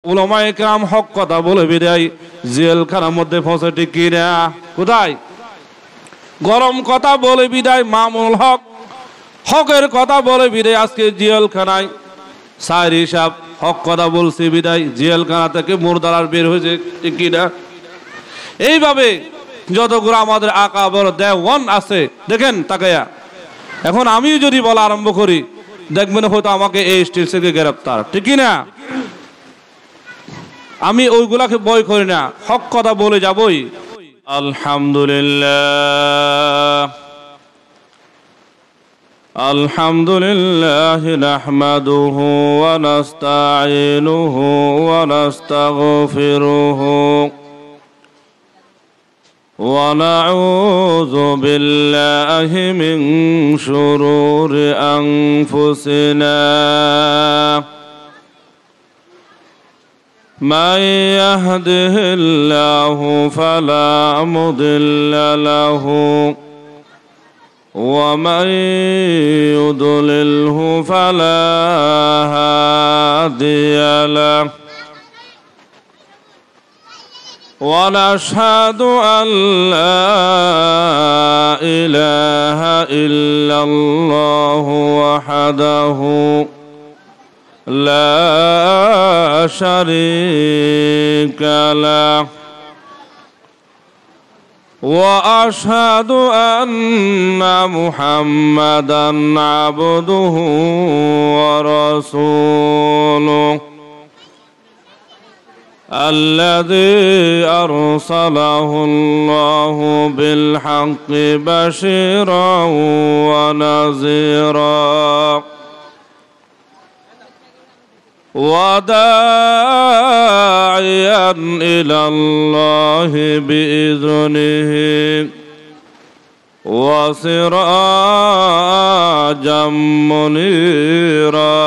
উলামায়ে কেরাম হক কথা বলে বিদায় জেলখানার মধ্যে ফসে, ঠিক কি না? কোথায়? গরম কথা বলে বিদায় মামুনুল হক হকের কথা বলে বিদায় আজকে জেলখানায়। সাইরি সাহেব হক কথা বলছে বিদায় জেলখানা থেকে মুরদার বের হয়েছে, ঠিক কি না? এইভাবে যতগুলো আমাদের আকাবর দেওয়ান আছে দেখেন তাকায়া। এখন আমি যদি বলা আরম্ভ করি দেখবেন হয়তো আমাকে এই স্টেজ থেকে গ্রেফতার, ঠিক কি না? আমি ওইগুলাকে বই করি না, হক কথা বলে যাবই। আলহামদুলিল্লাহ আলহামদুলিল্লাহ নাহমাদুহু ওয়া নাস্তাঈনুহু ওয়া নাস্তাগফিরুহু ওয়া নাউযু বিল্লাহি মিন শুরুরি আনফুসিনা من يهده الله فلا مضل له ومن يضلله فلا هادي له ونشهد أن لا إله إلا الله وحده لا شريك له وأشهد أن محمدا عبده ورسوله الذي أرسله الله بالحق بشيرا ونذيرا وداعيا إلى الله بإذنه وسراجا منيرا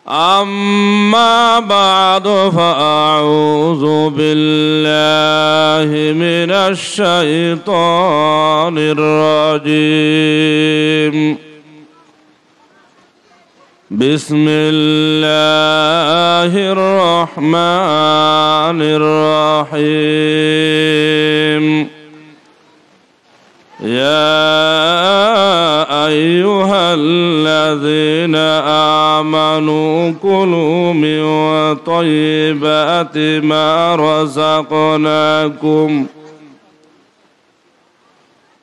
أما بعد فأعوذ بالله من الشيطان الرجيم بسم الله الرحمن الرحيم يا أيها الذين آمنوا كلوا من طيبات ما رزقناكم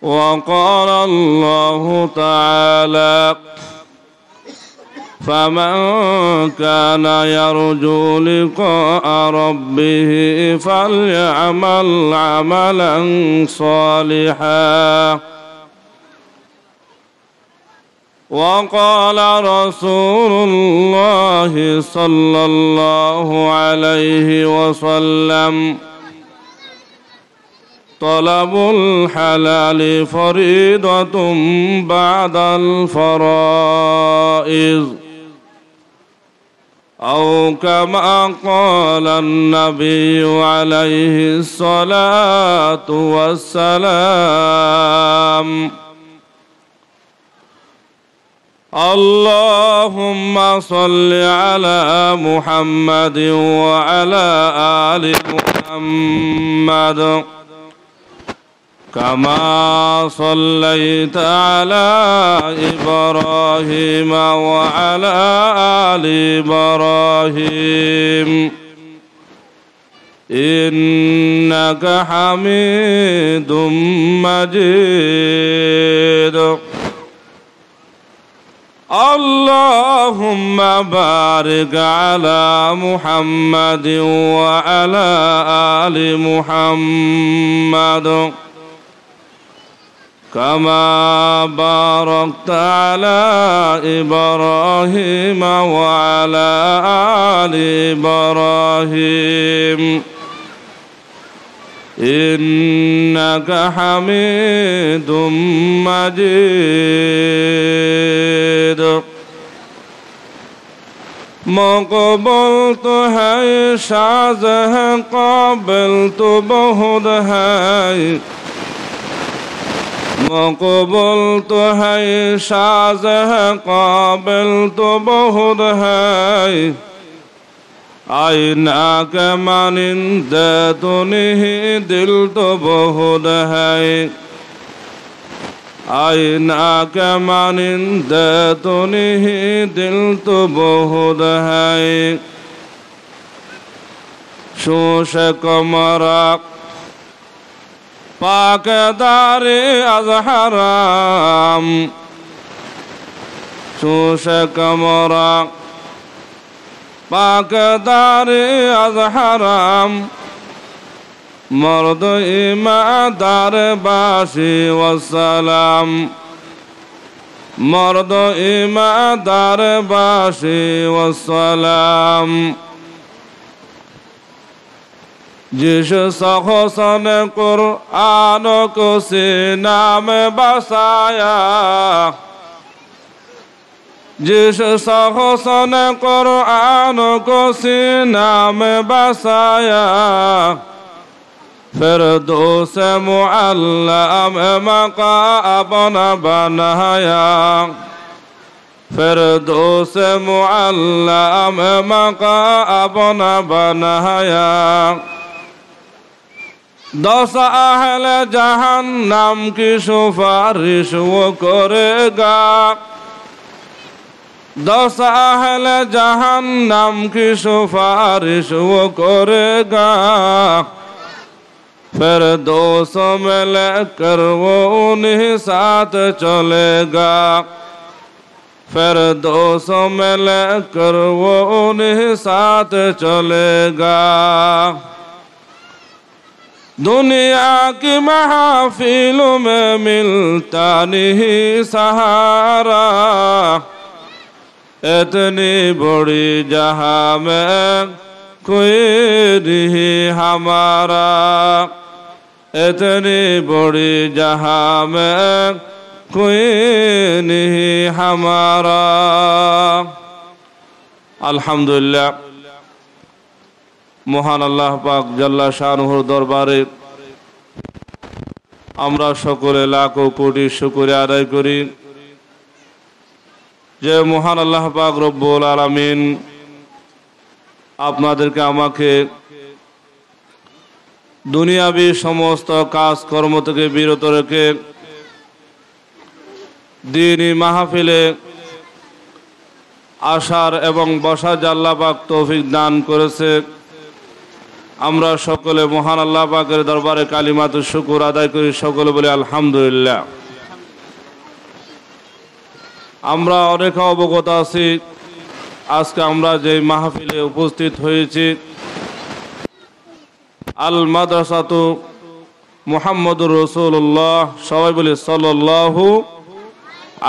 وقال الله تعالى فمن كان يرجو لقاء ربه فليعمل عملا صالحا وقال رسول الله صلى الله عليه وسلم طلب الحلال فريضة بعد الفرائض أو كما قال النبي عليه الصلاة والسلام اللهم صل على محمد وعلى آل محمد كما صليت على إبراهيم وعلى آل إبراهيم إنك حميد مجيد اللهم بارك على محمد وعلى آل محمد كما باركت على إبراهيم وعلى آل إبراهيم إنك حميد مجيد مقبل تو ہے شاز ہے قابل تو بہت ہے मकबूल तो है साज है काबिल तो बहुत है आईना के मानिंदे तो नहीं दिल तो बहुत है आईना के मानिंदे तो नहीं दिल तो बहुत है शोश कमरा पाकदारे अज़हराम शोश कमरा पाकदारे अज़हराम मर्द ईमानदार बाशी वस्सलाम मर्द ईमानदार बाशी वस्सलाम जिस शख्स ने कुरान को सीना में बसाया जिस शख्स ने कुरान को सीना में बसाया फिरदौस मुअल्ला में मकाम बनाया फिरदौस मुअल्ला में मकाम बनाया 10 अहले जहन्नम की सुपारिश वो करेगा 10 अहले जहन्नम की सुपारिश वो करेगा फिर 200 में लेकर वो उन्हीं साथ चलेगा फिर 200 में लेकर वो उन्हीं साथ चलेगा दुनिया की महफिलों में मिलता नहीं सहारा इतनी बड़ी जहां में कोई नहीं हमारा इतनी बड़ी जहां में कोई नहीं हमारा अल्हम्दुलिल्लाह महान अल्लाह पाक जल्ला शानुहुर दरबारे আমরা সকলে লাখো কোটি শুকরিয়া আদায় করি যে মহান আল্লাহ পাক রব্বুল আলামিন আপনাদেরকে আমাকে দুনিয়াবি সমস্ত কাজকর্ম থেকে বিরত রেখে দ্বীনি মাহফিলে আসার এবং বসার আল্লাহ পাক তৌফিক দান করেছে আমরা সকলে মহান আল্লাহ পাকের দরবারে কালিমাতুশ শুকর আদায় করি সকলে বলি আলহামদুলিল্লাহ আমরা অনেক অবগত আছি আজকে আমরা যে মাহফিলে উপস্থিত হয়েছি আল মাদ্রাসাতু মুহাম্মদুর রাসূলুল্লাহ সবাই বলি সাল্লাল্লাহু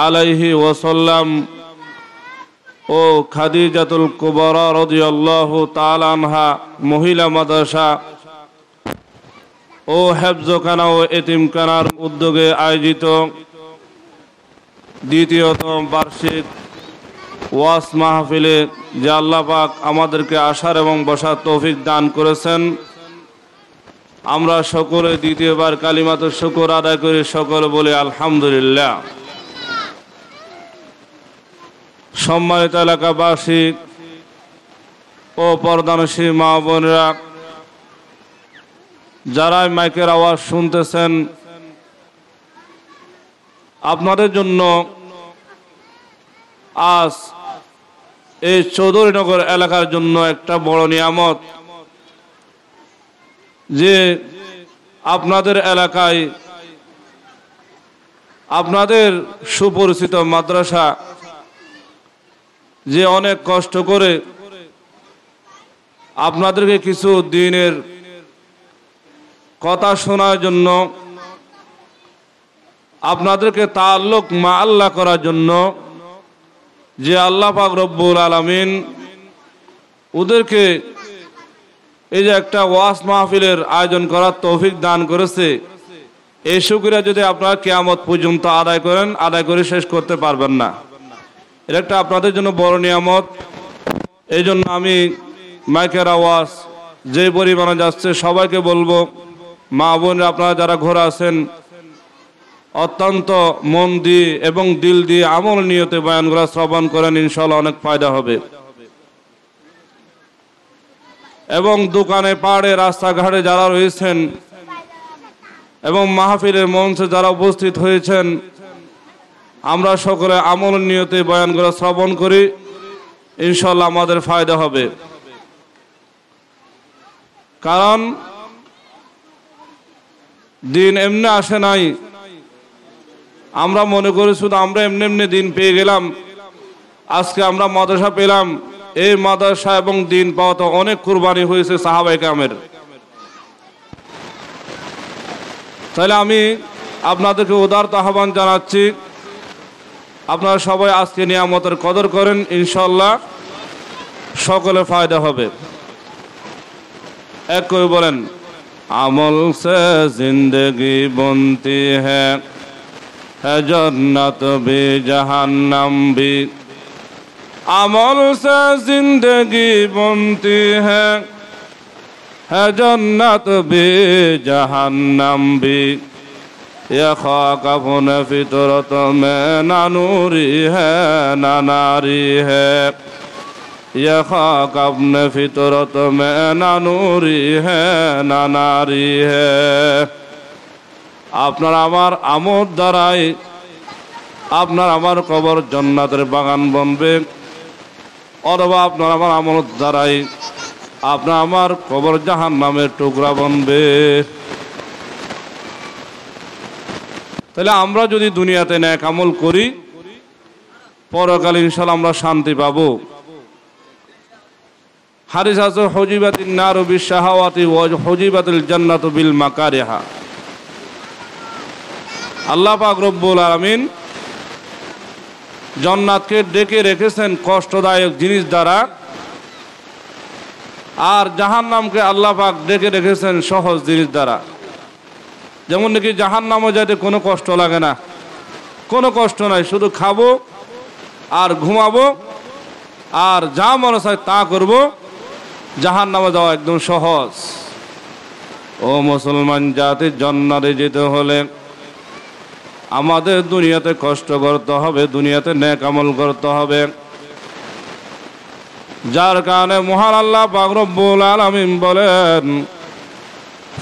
আলাইহি ওয়াসাল্লাম ও খাদিজাতুল কুবরা রাদিয়াল্লাহু তাআলা আনহা মহিলা মাদ্রাসা ও হেফজখানা ও এতিমখানার উদ্যোগে আয়োজিত দ্বিতীয়তম বার্ষিক ওয়াজ মাহফিলে যে আল্লাহ পাক আমাদেরকে আসার এবং বসার তৌফিক দান করেছেন আমরা সকলে দ্বিতীয়বার কালিমাতুশ শুকর আদায় করি সকলে বলি আলহামদুলিল্লাহ সম্মানিত এলাকাবাসী ও পর্দানশী মা বোনেরা যারা মাইকের আওয়াজ শুনতেছেন আপনাদের জন্য আজ এই চৌধুরীনগর এলাকার জন্য একটা বড় নিয়ামত যে আপনাদের এলাকায় আপনাদের সুপরিচিত মাদ্রাসা যে অনেক কষ্ট করে আপনাদেরকে কিছু দিনের কথা শোনার জন্য আপনাদেরকে তাআল্লুক মা আল্লাহ করার জন্য যে আল্লাহ পাক রব্বুল আলামিন ওদেরকে এই যে একটা ওয়াজ মাহফিলের আয়োজন করার তৌফিক দান করেছে এই শুকরিয়া যদি আপনারা কিয়ামত পর্যন্ত আদায় করেন আদায় করে শেষ করতে পারবেন না এটা একটা আপনাদের জন্য বড় নিয়ামত এই জন্য আমি মাইকের আওয়াজ যে পরিমাণে যাচ্ছে সবাইকে বলবো মা বোন আপনারা যারা ঘরে আছেন অত্যন্ত মন দিয়ে এবং দিল দিয়ে আমল নিয়তে বয়ানগুলো শ্রবণ করেন, ইনশাআল্লাহ অনেক ফায়দা হবে। এবং দোকানে পাড়ে রাস্তাঘাটে যারা রয়েছেন এবং মাহফিলের মঞ্চে যারা উপস্থিত হয়েছেন, আমরা সকলে আমল নিয়তে বয়ানগুলো শ্রবণ করি, ইনশাআল্লাহ আমাদের ফায়দা হবে। কারণ দিন এমনি আসে নাই, আমরা মনে করি শুধু আমরা এমনি এমনি দিন পেয়ে গেলাম। আজকে আমরা মাদ্রাসা পেলাম, এই মাদ্রাসা এবং দিন পাওয়াতে অনেক কুরবানি হয়েছে সাহাবায়ে কেরামের। তাহলে আমি আপনাদেরকে উদারত আহ্বান জানাচ্ছি, আপনারা সবাই আজকে নিয়ামতের কদর করেন, ইনশাআল্লাহ সকলে ফায়দা হবে। এক করে বলেন, আমল সে জিন্দগি বনতি হ্যাঁ जन्नत भी जहन्नम भी। अमल से जिंदगी बनती है जन्नत भी जहन्नम भी। ये खाक अपने फितरत में ना नूरी है ना नारी है। ये खाक अपने फितरत में ना नूरी है ना नारी है। আপনার আমার আমল দ্বারাই আপনার আমার কবর জান্নাতের বাগান বনবে, অথবা আপনার আমার আমল দ্বারাই আপনার আমার কবর জাহান্নামের টুকরা বনবে। তাহলে আমরা যদি দুনিয়াতে নেক আমল করি, পরকালে ইনশাআল্লাহ আমরা শান্তি পাবো। হাদিস আছে, হুজিবাতিন নারু বিশ-শাহাওয়াতি ওয়া হুজিবাতিল জান্নাতু বিল মাকারিহা। আল্লাহ পাক রব্বুল আলামিন জান্নাতকে ডেকে রেখেছেন কষ্টদায়ক জিনিস দ্বারা, আর জাহান্নামকে আল্লাহ পাক ডেকে রেখেছেন সহজ জিনিস দ্বারা। যেমন নাকি জাহান্নামে যাতে কোনো কষ্ট লাগে না, কোনো কষ্ট নাই, শুধু খাবো আর ঘুমাবো আর যা মনে চায় তা করবো। জাহান্নামে যাওয়া একদম সহজ। ও মুসলমান জাতি, জান্নাতে যেতে হলে আমাদের দুনিয়াতে কষ্ট করতে হবে, দুনিয়াতে নেক আমল করতে হবে। যার কারণে মহান আল্লাহ পাক রব্বুল আলামিন বলেন,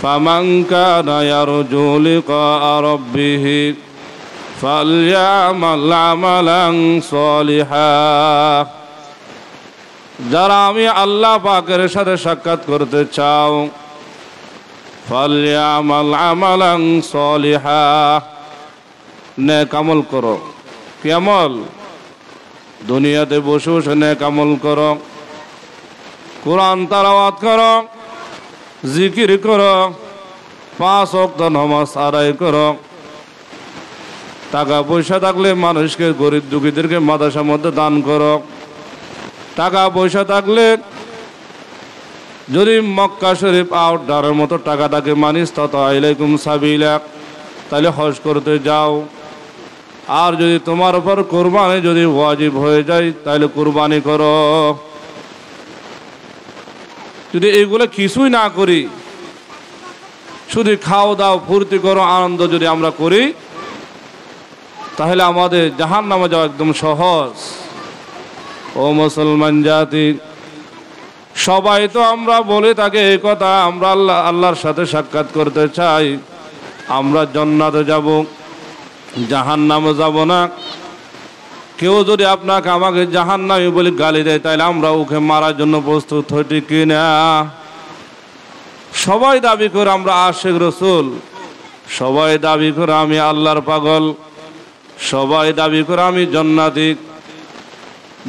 ফামান কানা ইয়ারজু লিকা রাব্বিহি ফালইয়ামাল আমালান সলিহা। যারা আমি আল্লাহ পাকের সাথে সাক্ষাৎ করতে চাও, ফালইয়ামাল আমালান সলিহা, নেক আমল করো। কি আমল? দুনিয়াতে বসে বসে নেক আমল করো, কোরআন তেলাওয়াত করো, জিকির করো, 5 ওয়াক্ত নামাজ আদায় করো। টাকা পয়সা থাকলে মানুষকে, গরিব দুঃখীদেরকে মাদ্রাসার মধ্যে দান করো। টাকা পয়সা থাকলে যদি মক্কা শরীফ আউটডোরের মতো টাকা থাকে, মানিস তত আলাইকুম সাবিলা, তাহলে হজ করতে যাও। আর যদি তোমার উপর কুরবানি যদি ওয়াজিব হয়ে যায়, তাহলে কুরবানি করো। যদি এগুলো কিছুই না করি, শুধু খাও দাও ফুর্তি করো আনন্দ যদি আমরা করি, তাহলে আমাদের জাহান্নামে যাওয়া একদম সহজ। ও মুসলমান জাতি, সবাই তো আমরা বলে থাকি এই কথা, আমরা আল্লাহর সাথে সাক্ষাৎ করতে চাই, আমরা জান্নাতে যাব, জাহান্নামে যাব না। কেউ যদি আপনাকে আমাকে জাহান্নামী বলে গালি দেয়, তাহলে আমরা ওকে মারার জন্য প্রস্তুত হই, ঠিক কিনা? সবাই দাবি করে আমরা আশিক রসুল, সবাই দাবি করে আমি আল্লাহর পাগল, সবাই দাবি করে আমি জান্নাতি।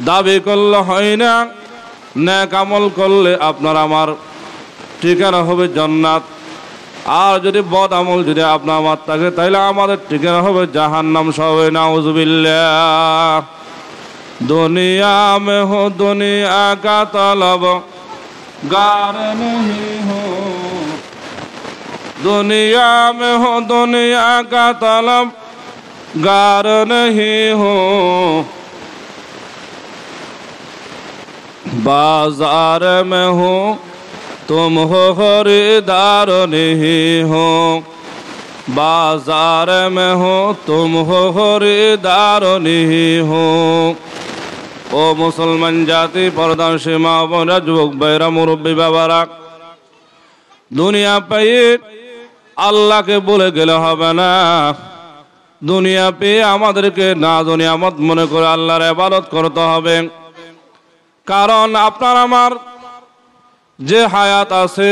দাবি করলে হয় না, নেক আমল করলে আপনার আমার ঠিকানা হবে জান্নাত। আর যদি বদ আমল যদি আপনার আমার থাকে, তাহলে আমাদের ঠিকানা হবে জাহান্নাম। সবাই নাউজুবিল্লাহ। দুনিয়া মে হো দুনিয়া কা তলব গার नहीं हो, दुनिया में हो दुनिया का तलब गार नहीं हो, बाजार में हो तुम हो खरीदार नहीं हो, बाजार में हो तुम हो खरीदार नहीं हो। ও মুসলমান জাতি, পর্দার সীমা বোনেরা, যুবক ভাইরা, মুরব্বী বাবারা, দুনিয়া পেয়ে আল্লাহকে বলে গেলে হবে না। দুনিয়া পেয়ে আমাদেরকে না দুনিয়ামত মনে করে আল্লাহর ইবাদত করতে হবে। কারণ আপনার আমার যে হায়াত আছে,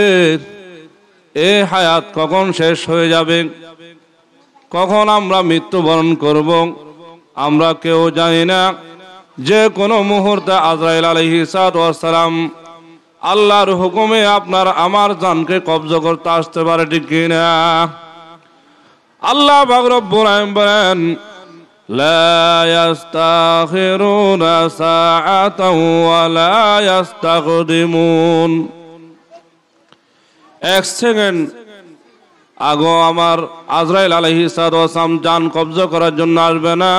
এই হায়াত কখন শেষ হয়ে যাবে, কখন আমরা মৃত্যুবরণ করব, আমরা কেউ জানি না। যে কোনো মুহূর্তে আজরাইল আলাইহিস সালাম আল্লাহর হুকুমে আপনার আমার জানকে কবজা করতে আসতে পারে, ঠিক কিনা? আল্লাহ পাক রব্বুল আলামিন বলেন, লা ইস্তাখিরুনা সাআতাও ওয়া লা ইস্তাকদিমুন। এক সেকেন্ড আগো আমার আজরাইল আলাইহিস সালাম জান কবজা করার জন্য আসবে না,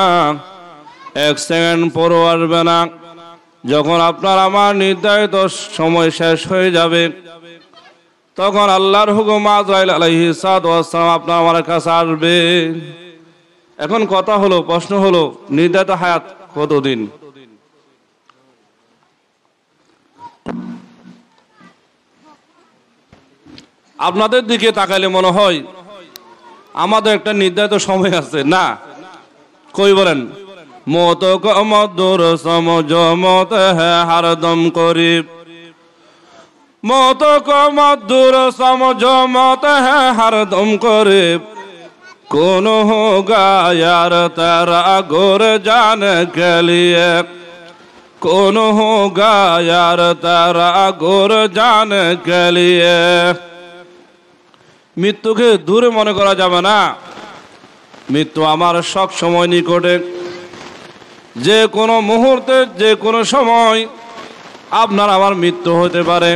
এক সেকেন্ড পরও আসবে না। যখন আপনার আমার নির্ধারিত সময় শেষ হয়ে যাবে, তখন আল্লাহর হুকুম আজরাইল আলাইহিস সালাম আপনার আমার কাছে আসবে। এখন কথা হলো, প্রশ্ন হলো, নির্ধারিত হায়াত কতদিন? আপনাদের দিকে তাকাইলে মনে হয় আমাদের একটা নির্ধারিত সময় আছে। না, কই বলেন? মত কমদুর সমজমত হ্যাঁ হরদম করিব, মত কমদুর সমজমত হ্যাঁ হরদম করিব, কোন হোগা यार तेरा गोर जान के लिए, কোন হোগা यार तेरा गोर जान के लिए। মৃত্যুকে দূরে মনে করা যাবে না। মৃত্যু আমার সব সময় নিকটে, যে কোনো মুহূর্তে যে কোনো সময় আপনার আমার মৃত্যু হতে পারে।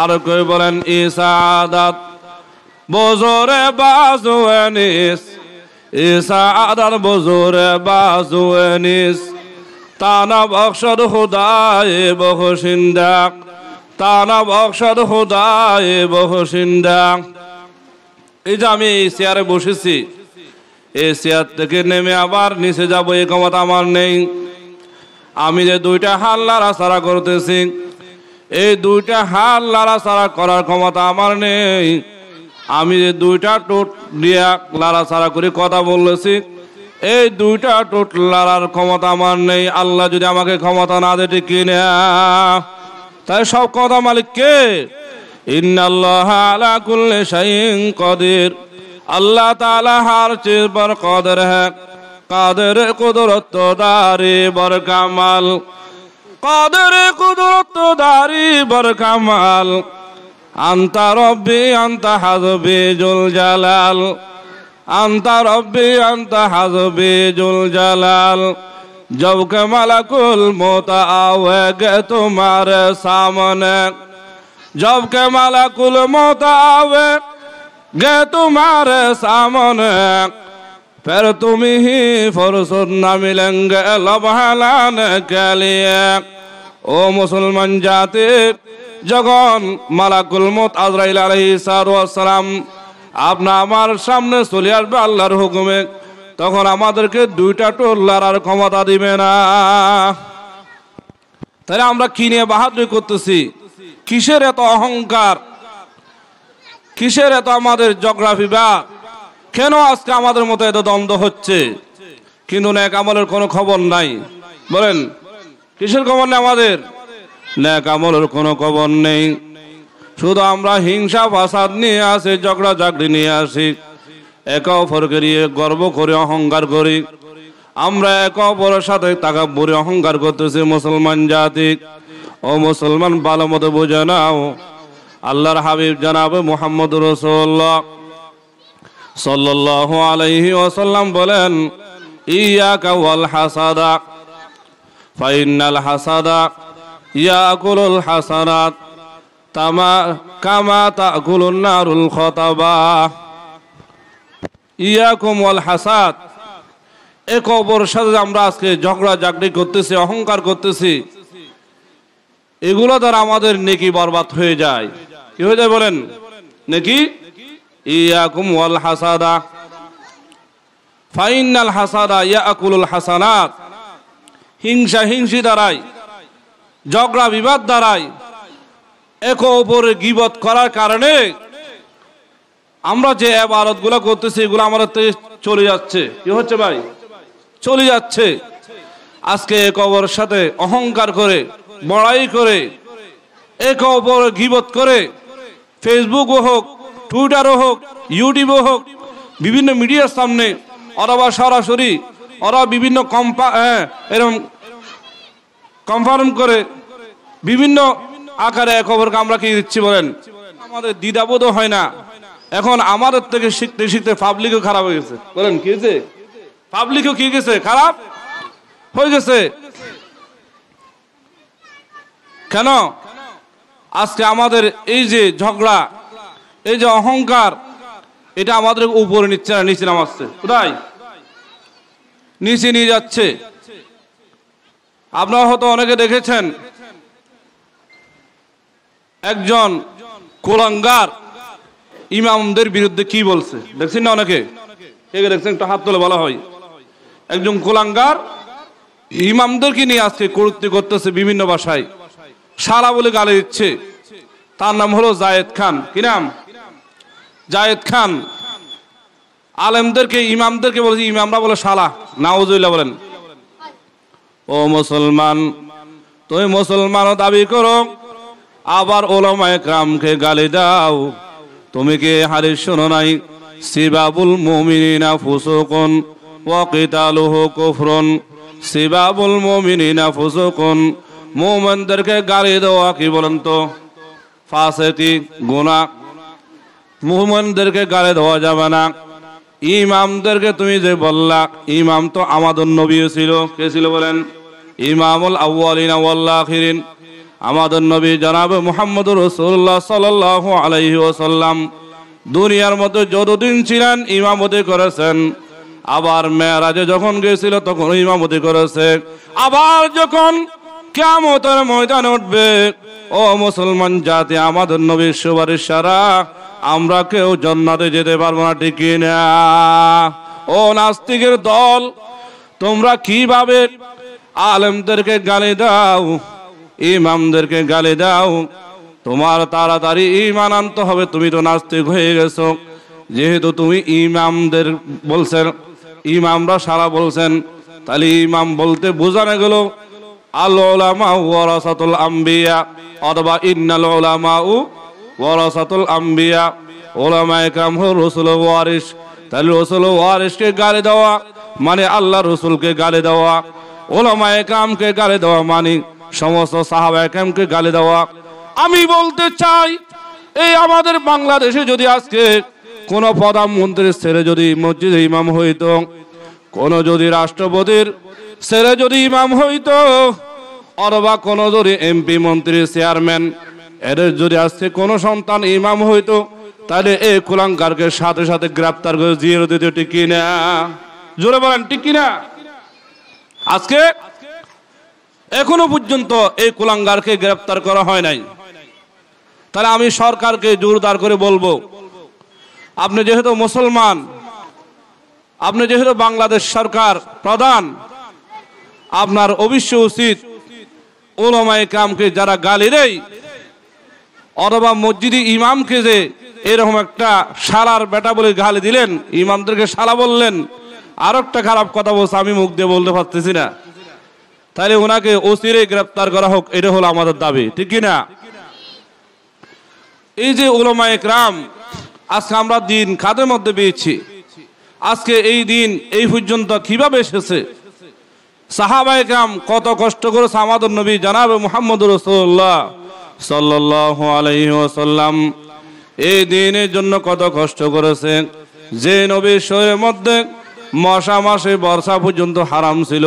আর কেউ বলেন ইসাদাত বজরে বাজুয়ানিস, ইসাদাত বজরে বাজুয়ানিস, তানা বখশদ খুদায়ে বখশিন্দা, তানা বখশদ খুদায়ে বখশিন্দা। এই যে আমি এই চেয়ারে বসেছি, এই চেয়ার থেকে নেমে আবার নিচে যাব এই ক্ষমতা আমার নেই। আমি যে দুইটা হাত লাড়াচাড়া করতেছি, এই দুইটা হাত লাড়াচাড়া করার ক্ষমতা আমার নেই। আমি যে দুইটা টোট দিয়ে লাড়াচাড়া করে কথা বলতেছি, এই দুইটা টোট লাড়ার ক্ষমতা আমার নেই। আল্লাহ যদি আমাকে ক্ষমতা না দেয়, ঠিক কিনা? তাই সব কথা মালিক কে? ইন্নাল্লাহা আলা কুল্লি শাইইন কাদির। अल्लाह ताला हर चीज पर कादिर है, कादिर कुदरत दारी बर कमाल, कादिर कुदरत दारी बर कमाल। अंता रब्बी अंता हज़बी जुल जलाल, अंता रब्बी अंता हज़बी जुल जलाल। जब के मलकुल मौत आवेगा तुम्हारे सामने, जब के मलकुल मौत आवे गे तुम्हारे सामने, फिर तुम ही फुर्सत न मिलेंगे लम्हा लाने के लिए। ओ मुसलमान जाति, যখন মালাকুল মউত আজরাইল আলাইহিস সালাম আপনা আমার সামনে চলে আসবে আল্লাহর হুকুমে, তখন আমাদেরকে দুইটা টোল লড়ার ক্ষমতা দিবে না। তাহলে আমরা কি নিয়ে বাহাদুরি করতেছি? কিসের এত অহংকার? কিসের এত আমাদের জিওগ্রাফি? বা কেন আজকে আমাদের মতো এত দ্বন্দ্ব হচ্ছে? কিন্তু নেক আমলের কোনো খবর নাই। বলেন, কিসের খবর নেই আমাদের? নেক আমলের কোনো খবর নেই। শুধু আমরা হিংসা ফাসাদ নিয়ে আসি, ঝগড়া ঝাগড়ি নিয়ে আসি, একে অপরকে নিয়ে গর্ব করে অহংকার করি। আমরা একে অপরের সাথে তাকাব্বুরি অহংকার করতেছি মুসলমান জাতি। ও মুসলমান, ভালো মতো বুঝে নাও, আল্লাহর হাবিব জনাবে মুহাম্মদুর রাসূলুল্লাহ সাল্লাল্লাহু আলাইহি ওয়াসাল্লাম বলেন, ইয়াকা ওয়াল হাসাদা ফাইনাল হাসাদা ইয়াকুলুল হাসানাত কামা তাকুলুন নারুল খতাবা। ইয়াকুম ওয়াল হাসাদ, এক অপরের সাথে আমরা আজকে ঝগড়া ঝাগড়ি করতেছি, অহংকার করতেছি, এগুলো দ্বারা আমাদের নেকি বরবাদ হয়ে যায়। কি হয়ে যায় বলেন? নেকি। ইয়াকুম ওয়াল হাসাদা, ফাইনাল হাসাদা ইয়াকুলুল হাসানাত, হিংসা হিংসি দ্বারাই, ঝগড়া বিবাদ দ্বারাই, একে অপরের গীবত করার কারণে আমরা যে ইবাদত গুলো করতেছি এগুলো আমাদের থেকে চলে যাচ্ছে। কি হচ্ছে ভাই? চলে যাচ্ছে। আজকে একে অপরের সাথে অহংকার করে, বড়াই করে, একে অপরের গীবত করে, ফেসবুকও হোক, টুইটারও হোক, ইউটিউবও হোক, বিভিন্ন মিডিয়ার সামনে অথবা সরাসরি ওরা বিভিন্ন এরকম কনফার্ম করে বিভিন্ন আকারে এক অপরকে আমরা কি দিচ্ছি বলেন? আমাদের দ্বিধাবোধও হয় না। এখন আমাদের থেকে শিখতে শিখতে পাবলিকও খারাপ হয়ে গেছে। বলেন কি হয়েছে? পাবলিকও কি গেছে? খারাপ হয়ে গেছে। কেন? আজকে আমাদের এই যে ঝগড়া, এই যে অহংকার, এটা আমাদের উপরে নিচ্ছে না, নিচে নামাচ্ছে। কোথায়? নিচে নিয়ে যাচ্ছে। আপনারা হয়তো অনেকে দেখেছেন একজন কুলাঙ্গার ইমামদের বিরুদ্ধে কি বলছে, দেখছেন না? অনেকে কে দেখছেন? একটু হাত তুলে বলা হয়। একজন কুলাঙ্গার ইমামদেরকে নিয়ে আজকে কটূক্তি করতেছে বিভিন্ন ভাষায়, শালা বলে গালি দিচ্ছে। তার নাম হলো জায়েদ খান। কি নাম? জায়েদ খান। আলেমদেরকে, ইমামদেরকে বলেছে, ইমামরা বলে শালা। নাউজুবিল্লাহ বলেন। ও মুসলমান, তুমি মুসলমানও দাবি করো, আবার উলামায়ে কেরামকে গালি দাও। তুমি কি হাদিস শোনো নাই? সিবাবুল মুমিনিনা ফুসুকুন ওয়া কিতালুহু কুফরুন। সিবাবুল মুমিনিনা ফুসুকুন, মুমিনদেরকে গালি দেওয়া কি বলেন তো? ফাসিকি, গুনাহ। মুমিনদেরকে গালি দেওয়া যাবে না। ইমামদেরকে তুমি যে বললা, ইমাম তো আমাদের নবী ছিল। কে ছিল বলেন? ইমামুল আউয়ালিন ওয়াল আখিরিন, আমাদের নবী জনাব মুহাম্মদুর রাসূলুল্লাহ সাল্লাল্লাহু আলাইহি ওয়াসাল্লাম দুনিয়ার মধ্যে যতদিন ছিলেন ইমামতি করেছেন। আবার মেরাজে যখন গিয়েছিল তখন ইমামতি করেছে। আবার যখন কিয়ামতের ময়দানে উঠবে, ও মুসলমান জাতি, আমাদের নবীর সুপারিশ ছাড়া আমরা কেউ জান্নাতে যেতে পারবো না। ঠিক না? ও নাস্তিকের দল, তোমরা কিভাবে আলেমদেরকে গালি দাও, ইমামদেরকে গালি দাও? তোমার তাড়াতাড়ি ঈমান আনতে হবে। তুমি তো নাস্তিক হয়ে গেছো। যেহেতু তুমি ইমামদের বলছেন, ইমামরা সারা বলছেন, তাহলে ইমাম বলতে বোঝানো গেল আল উলামা ওয়ারাসাতুল আম্বিয়া, অথবা ইন্নাল উলামা ওয়ারাসাতুল আম্বিয়া, উলামায়ে কেরাম হলো রাসূলের ওয়ারিস। তাহলে রাসূলের ওয়ারিসকে গালি দেওয়া মানে আল্লাহ রাসূলকে গালি দেওয়া। উলামায়ে কেরামকে গালি দেওয়া মানে সমস্ত সাহাবায়ে কেরামকে গালি দেওয়া। আমি বলতে চাই, এই আমাদের বাংলাদেশে যদি আজকে কোন প্রধানমন্ত্রীর ছেলে যদি মসজিদে ইমাম হইতো, কোন যদি রাষ্ট্রপতির ছেলে যদি ইমাম হইতো, অথবা কোন যদি এমপি, মন্ত্রী, চেয়ারম্যান, এদের যদি আজকে কোন সন্তান ইমাম হইতো, তাহলে এই কুলাঙ্গারকে সাথে সাথে গ্রেফতার করে জিয়ে দিত। ঠিক কিনা? জোরে বলেন ঠিক কিনা? আজকে এখনো পর্যন্ত এই কুলাঙ্গারকে গ্রেফতার করা হয় নাই। তাহলে আমি সরকারকে জোরদার করে বলবো, আপনি যেহেতু মুসলমান, আপনি যেহেতু বাংলাদেশ সরকার প্রধান, আপনার অবশ্য উচিত উলামায়ে কেরামকে যারা গালি দেয়, অথবা মসজিদি ইমামকে যে এরকম একটা শালার বেটা বলে গালি দিলেন, ইমামদেরকে শালা বললেন, আর একটা খারাপ কথা বলছে, আমি মুখ দিয়ে বলতে পারতেছি না, তাহলে ওনাকে অচিরে গ্রেফতার করা হোক। এটা হলো আমাদের দাবি। ঠিক কিনা? এই যে উলামায়ে কেরাম, আজকে আমরা দিন কাদের মধ্যে পেয়েছি। আজকে এই দিন এই পর্যন্ত কিভাবে এসেছে? সাহাবায়ে কেরাম কত কষ্ট করেছে আমাদের নবী জনাব মুহাম্মদুর রাসূলুল্লাহ সাল্লাল্লাহু আলাইহি ওয়াসাল্লাম এই দিনের জন্য কত কষ্ট করেছে। যে নবীর শরীরের মধ্যে মশা মাসে বর্ষা পর্যন্ত হারাম ছিল,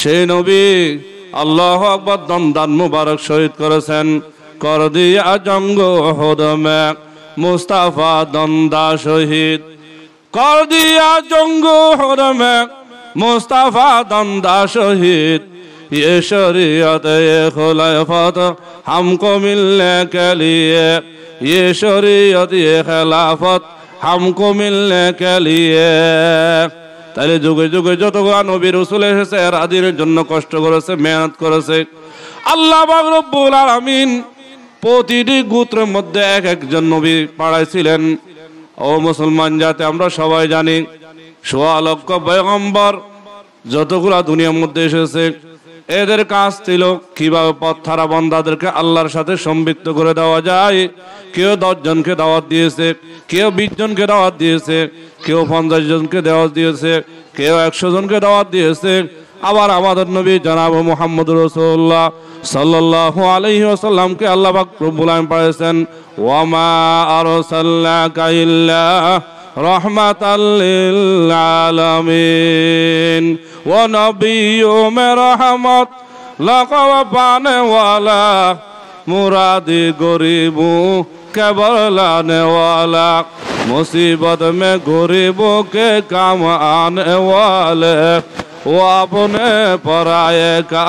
সেই নবী আল্লাহু আকবার দমদান মুবারক শহীদ করেছেন। কর দিয়া জঙ্গ উহুদ মে মুস্তাফা দমদা শহীদ, কর দিয়া জঙ্গ উহুদ মে मुस्तफा दमदा शहीद। ये शरीयत ये खिलाफत हमको मिलने के लिए, ये शरीयत ये खिलाफत हमको मिलने के लिए। তাইলে যুগে যুগে যতগুলো নবী রাসূল এসেছে এরা দিনের জন্য কষ্ট করেছে, মেহনত করেছে। আল্লাহ পাক রব্বুল আলামিন প্রতিটি গোত্রের মধ্যে এক একজন নবী পাঠাইছিলেন। ও মুসলমান জাতি, আমরা সবাই জানি ১৬ লক্ষ পয়গম্বর যতগুলা দুনিয়ার মধ্যে এসেছে, এদের কাজ ছিল কিভাবে পথহারা বান্দাদেরকে আল্লাহর সাথে সম্পৃক্ত করে দেওয়া যায়। কেউ 10 জনকে দাওয়াত দিয়েছে, কেউ 20 জনকে দাওয়াত দিয়েছে, কেউ 50 জনকে দাওয়াত দিয়েছে, কেউ 100 জনকে দাওয়াত দিয়েছে। আবার আমাদের নবী জনাব মুহাম্মদ রাসূলুল্লাহ সাল্লাল্লাহু আলাইহি ওয়াসাল্লামকে আল্লাহ পাক রব্বুল আলামিন পাঠিয়েছেন, ওয়া মা আরসালনাকা ইল্লা রাহমাতাল লিল আলামিন ওয়া নাবিয়্যুম রাহমাত লাকাব পানে ওয়ালা মুরাদি গরিবু কেবল লানে ওয়ালা মুসিবত মে গরিবো কে কাম আনে ওয়ালে ও আপনে পরায়ে কা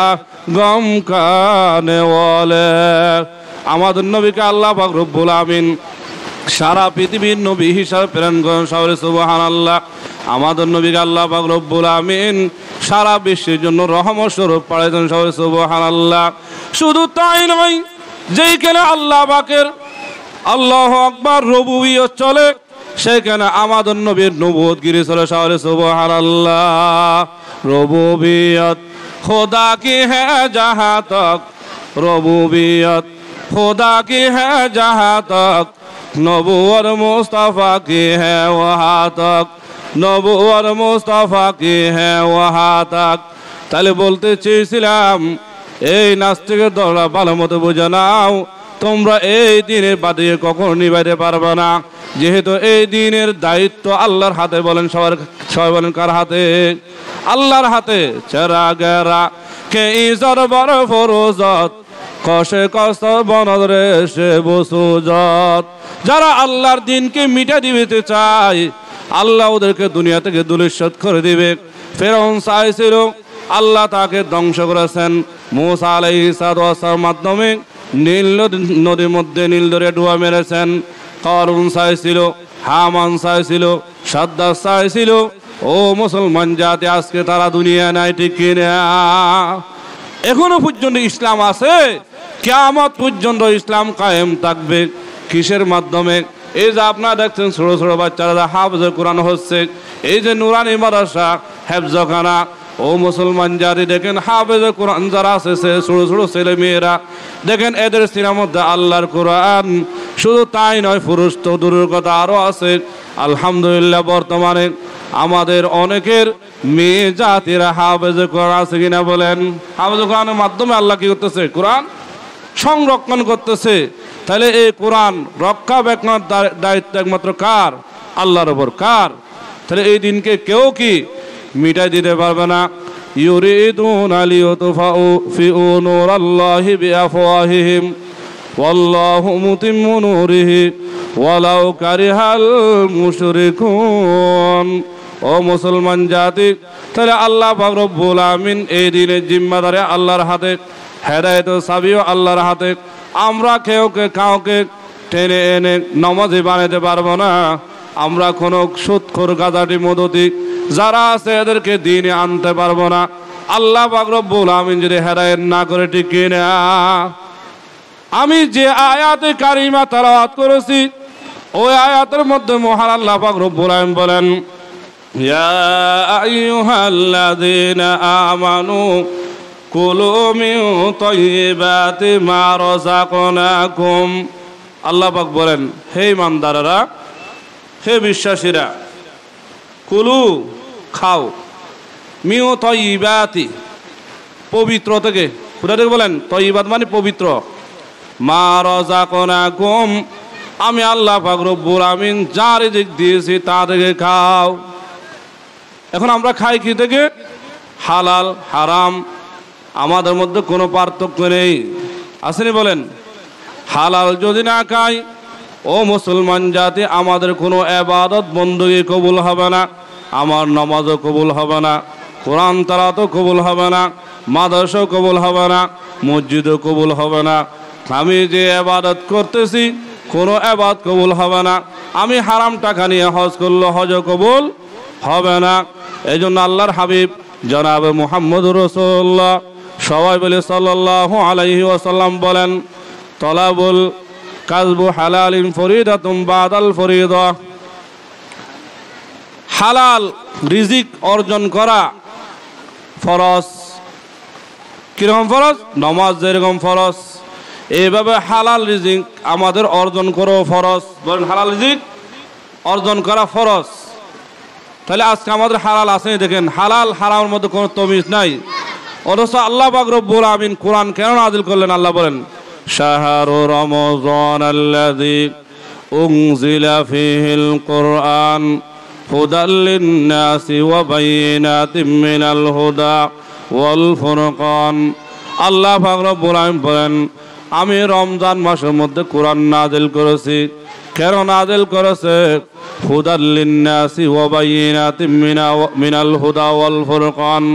গম কানে ওয়ালে। আমাদের নবীকে আল্লাহ পাক রব্বুল আমিন সারা পৃথিবীর নবী হিসাবে প্রেরণ করেন। সবাই সুবহানাল্লাহ। আমাদের নবীকে আল্লাহ পাক রব্বুল আমিন সারা বিশ্বের জন্য রহমত স্বরূপ পাঠিয়েছেন। সবাই সুবহানাল্লাহ। শুধু তাই নয়, যেইখানে আল্লাহ পাকের আল্লাহু আকবার রুবুবিয়ত চলে, সেখানে আমাদের নবীর নবুয়তগিরি চলে। সবাই সুবহানাল্লাহ। রুবুবিয়ত খোদা কি হ্যাঁ জাহাঁ তক, রুবুবিয়ত খোদা কি হ্যাঁ জাহাঁ তক, নবুয়ত মুস্তাফা কি হ্যাঁ ওয়াহা তক, নবুয়ত মুস্তাফা কি হ্যাঁ ওয়াহা তক। তাহলে বলতে চেয়েছিলাম, এই নাস্তিকের দলরা ভালো মতো বুঝে নাও, তোমরা এই দিনের বাদে কখনো নিবাইতে পারবে না। যেহেতু এই দিনের দায়িত্ব আল্লাহর হাতে। বলেন সবাই বলেন কার হাতে? আল্লাহর হাতে। চেরা গেরা কে ইজর বড় ফরজত কষে কষ্ট বনরে সে বসুজত। যারা আল্লাহর দিনকে মিটা দিতে চায়, আল্লাহ ওদেরকে দুনিয়া থেকে দুলিশত করে দিবে। ফেরাউন চাইছিল, আল্লাহ তাকে ধ্বংস করেছেন মূসা আলাইহিস সালামের মাধ্যমে। নীল নদীর মধ্যে নীল দরিয়া ডুবা মেরেছেন। কারুন চাইছিল, হামান চাইছিল, সাদ্দাত চাইছিল। ও মুসলমান জাতি, আজকে তারা দুনিয়া নাই, ঠিক কিনা? এখনো পর্যন্ত ইসলাম আছে, কিয়ামত পর্যন্ত ইসলাম কায়েম থাকবে। কিসের মাধ্যমে? এই যে আপনারা দেখছেন ছোট ছোট বাচ্চারা হাফেজে কোরআন হচ্ছে, এই যে নুরানি মাদ্রাসা হেফজখানা। ও মুসলমান জাতি, দেখেন হাফেজে কোরআন যারা আছে, ছোট ছোট ছেলে মেয়েরা, দেখেন এদের সিনার মধ্যে আল্লাহর কোরআন। শুধু তাই নয়, পুরুষ তো দূরের কথা আরও আছে। আলহামদুলিল্লাহ, বর্তমানে আমাদের অনেকের মেয়ে জাতিরা হাফেজে কোরআন আছে কিনা বলেন? হাফেজে কোরআনের মাধ্যমে আল্লাহ কি করতেছে? কোরআন সংরক্ষণ করতেছে। তাহলে এই কোরআন রক্ষাবেক্ষণের দায়িত্ব একমাত্র কার? আল্লাহর ওপর। কার? তাহলে এই দিনকে কেউ কি মিটাই দিতে পারবে না। ইউরিদুনা লিইউতফাউ ফিউ নূরাল্লাহি বিআফওয়াহিহিম ওয়াল্লাহু মুতিম্মু নূরিহি ওয়ালাউ কারিহাল মুশরিকুন। ও মুসলমান জাতি, তাহলে আল্লাহ পাক রব্বুল আমিন এই দিনের জিম্মাদারি আল্লাহর হাতে, হেদায়েতের চাবিও আল্লাহর হাতে। আমরা কাউকে টেনে এনে নামাজি বানাতে পারবো না। আমরা কোনো সুদখোর গাদাটি মদতি যারা আছে এদেরকে দিনে আনতে পারবো না। আল্লাহ পাক রব্বুল আমিন যদি হেদায়েত না করে, ঠিক কিনা? আমি যে আয়াতে কারিমা তেলাওয়াত করেছি, ওই আয়াতের মধ্যে মহান আল্লাহ পাক রব্বুল আমিন বলেন, ইয়া আইয়ুহাল্লাযীনা আমানু কুলু মিন তাইয়্যিবাতি মা রাযাকনাকুম। আল্লাহ পাক বলেন, হে ইমানদারেরা, হে বিশ্বাসীরা, কুলু খাও, মিন তাইয়্যিবাতি পবিত্র থেকে। কোথা থেকে বলেন? তাইয়্যিবাত মানে পবিত্র। মা রাযাকনাকুম, আমি আল্লাহ পাক রব্বুল আমিন যা রিজিক দিয়েছি তা থেকে খাও। এখন আমরা খাই কি থেকে? হালাল হারাম আমাদের মধ্যে কোনো পার্থক্য নেই, আসেনি বলেন? হালাল যদি না খাই, ও মুসলমান জাতি, আমাদের কোনো ইবাদত বندگی কবুল হবে না। আমার নামাজও কবুল হবে না, কোরআন তেলাওয়াতও কবুল হবে না, মাদ্রাসাও কবুল হবে না, মসজিদও কবুল হবে না। আমি যে ইবাদত করতেছি কোনো ইবাদত কবুল হবে না। আমি হারাম টাকা নিয়ে হজ করলে হজও কবুল হবে না। এই জন্য আল্লাহর হাবিব জনাব মুহাম্মদুর রাসূলুল্লাহ সবাই বলে সাল্লাল্লাহু আলাইহি ওয়াসাল্লাম বলেন, তলাবুল কাসবু হালালিন ফরিদাতুম বাদাল ফরিদা, হালাল রিজিক অর্জন করা ফরজ। কিরকম ফরজ? নামাজ যেরকম ফরজ, এইভাবে হালাল রিজিক আমাদের অর্জন করো ফরজ। বলেন হালাল রিজিক অর্জন করা ফরজ। তাহলে আজকে আমাদের হালাল আছে, দেখেন হালাল হারামের মধ্যে কোনো তমিজ নাই। অথচ আল্লাহ পাক রব্বুল আমিন কোরআন কেন নাযিল করলেন? আল্লাহ বলেন, শাহরু রমজানাল্লাযী উনজিলা ফীহিল কুরআন হুদাল লিন-নাসি ওয়া বায়িনাতিম মিনাল হুদা ওয়াল ফুরকান। আল্লাহ পাক রব্বুল আমিন বলেন, আমি রমজান মাসের মধ্যে কোরআন নাযিল করেছি। কেন নাযিল করেছে? হুদাল লিন-নাসি ওয়া বায়িনাতিম মিনাল হুদা ওয়াল ফুরকান,